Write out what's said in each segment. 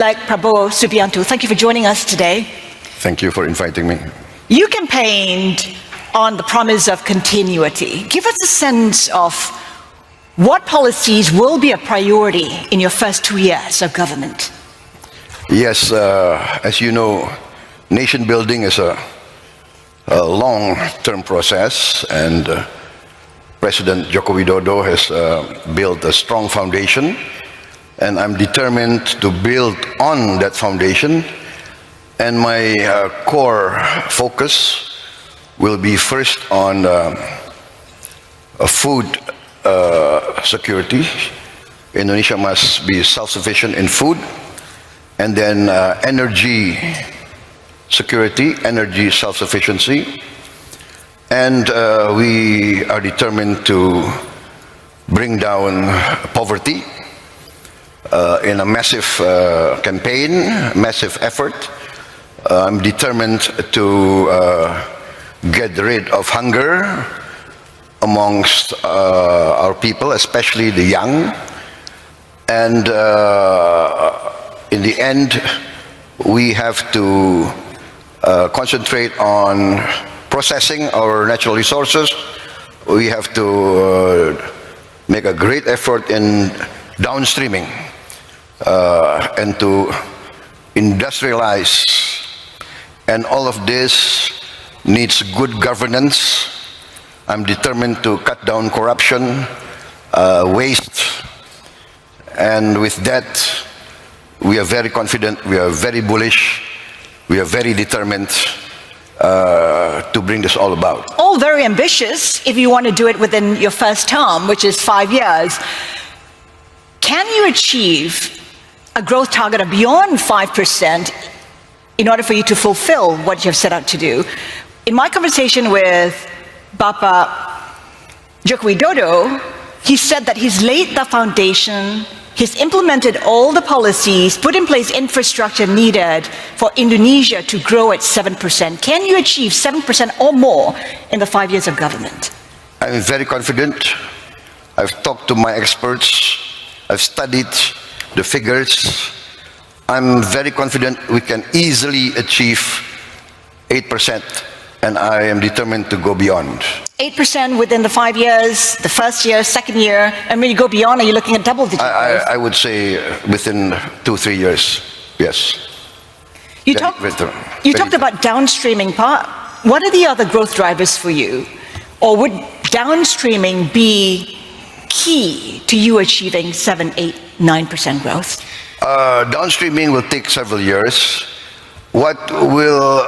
Like Prabowo Subianto, thank you for joining us today. Thank you for inviting me. You campaigned on the promise of continuity. Give us a sense of what policies will be a priority in your first 2 years of government. Yes, as you know, nation building is a long-term process, and President Joko Widodo has built a strong foundation, and I'm determined to build on that foundation. And my core focus will be first on food security. Indonesia must be self-sufficient in food, and then energy security, energy self-sufficiency. And we are determined to bring down poverty in a massive campaign, massive effort. I'm determined to get rid of hunger amongst our people, especially the young. And in the end, we have to concentrate on processing our natural resources. We have to make a great effort in downstreaming and to industrialize. And all of this needs good governance. I'm determined to cut down corruption, waste, and with that, we are very confident, we are very bullish, we are very determined to bring this all about. All very ambitious if you want to do it within your first term, which is 5 years. Can you achieve a growth target of beyond 5% in order for you to fulfill what you've set out to do? In my conversation with Bapak Joko Widodo, he said that he's laid the foundation, he's implemented all the policies, put in place infrastructure needed for Indonesia to grow at 7%. Can you achieve 7% or more in the 5 years of government? I'm very confident. I've talked to my experts, I've studied the figures. I'm very confident we can easily achieve 8%, and I am determined to go beyond. 8% within the 5 years, the first year, second year, and when you go beyond, are you looking at double-digit growth? I would say within 2-3 years, yes. You talked about downstreaming. What are the other growth drivers for you? Or would downstreaming be key to you achieving 7, 8, 9% growth? Downstreaming will take several years. What will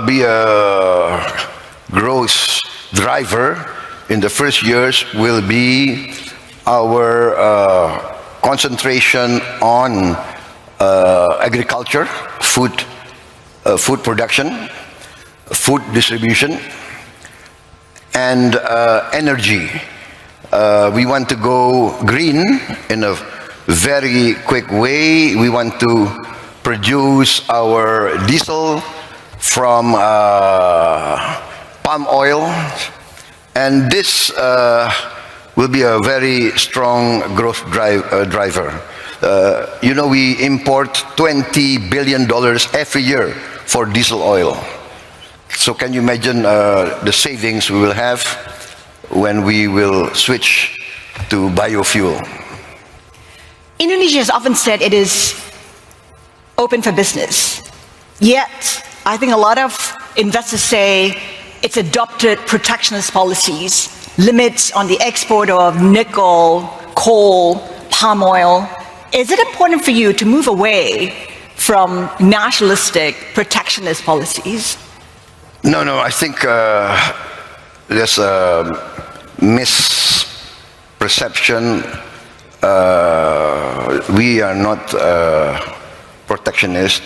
be a growth driver in the first years will be our concentration on agriculture, food production, food distribution, and energy. We want to go green in a very quick way. We want to produce our diesel from palm oil, and this will be a very strong growth driver. You know, we import $20 billion every year for diesel oil. So can you imagine the savings we will have when we will switch to biofuel? Indonesia has often said it is open for business. Yet, I think a lot of investors say it's adopted protectionist policies, limits on the export of nickel, coal, palm oil. Is it important for you to move away from nationalistic protectionist policies? No, I think there's a misperception. We are not protectionist.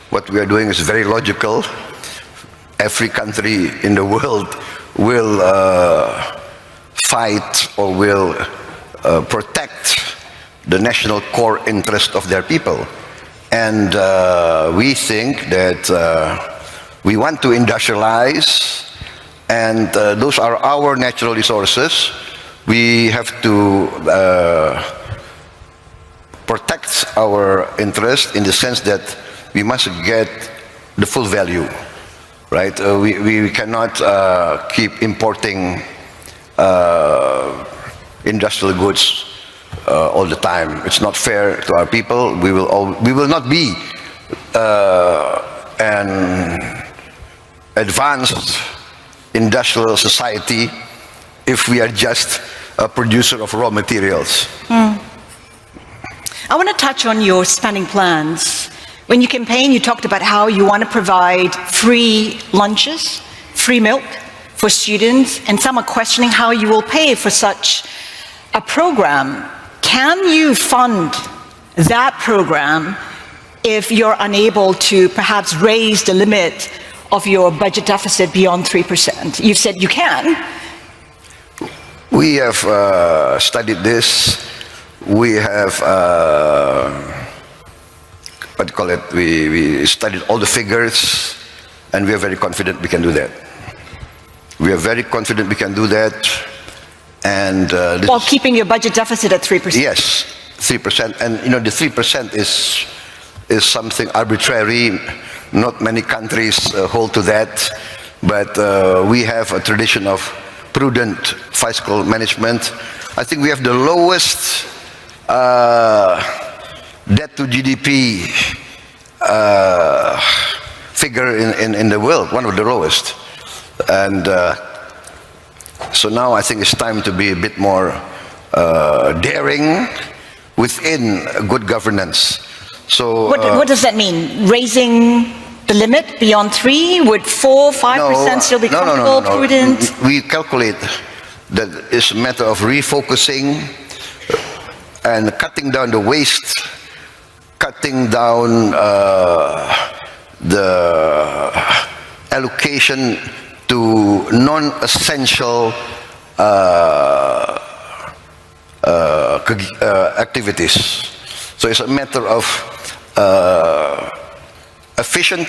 What we are doing is very logical. Every country in the world will fight or will protect the national core interest of their people. And we think that we want to industrialize, and those are our natural resources. We have to protects our interest in the sense that we must get the full value, right? We cannot keep importing industrial goods all the time. It's not fair to our people. We will not be an advanced industrial society if we are just a producer of raw materials. I want to touch on your spending plans. When you campaign, you talked about how you want to provide free lunches, free milk for students, and some are questioning how you will pay for such a program. Can you fund that program if you're unable to perhaps raise the limit of your budget deficit beyond 3%? You've said you can. We have studied this. We have, what do you call it? We studied all the figures, and we are very confident we can do that. We are very confident we can do that. And while keeping your budget deficit at 3%? Yes, 3%. And you know, the 3% is something arbitrary. Not many countries hold to that. But we have a tradition of prudent fiscal management. I think we have the lowest debt to GDP figure in the world, one of the lowest. And so now I think it's time to be a bit more daring within good governance. So what does that mean? Raising the limit beyond 3? Would 4, 5% still be comfortable, prudent? We calculate that it's a matter of refocusing and cutting down the waste, cutting down the allocation to non-essential activities. So it's a matter of efficient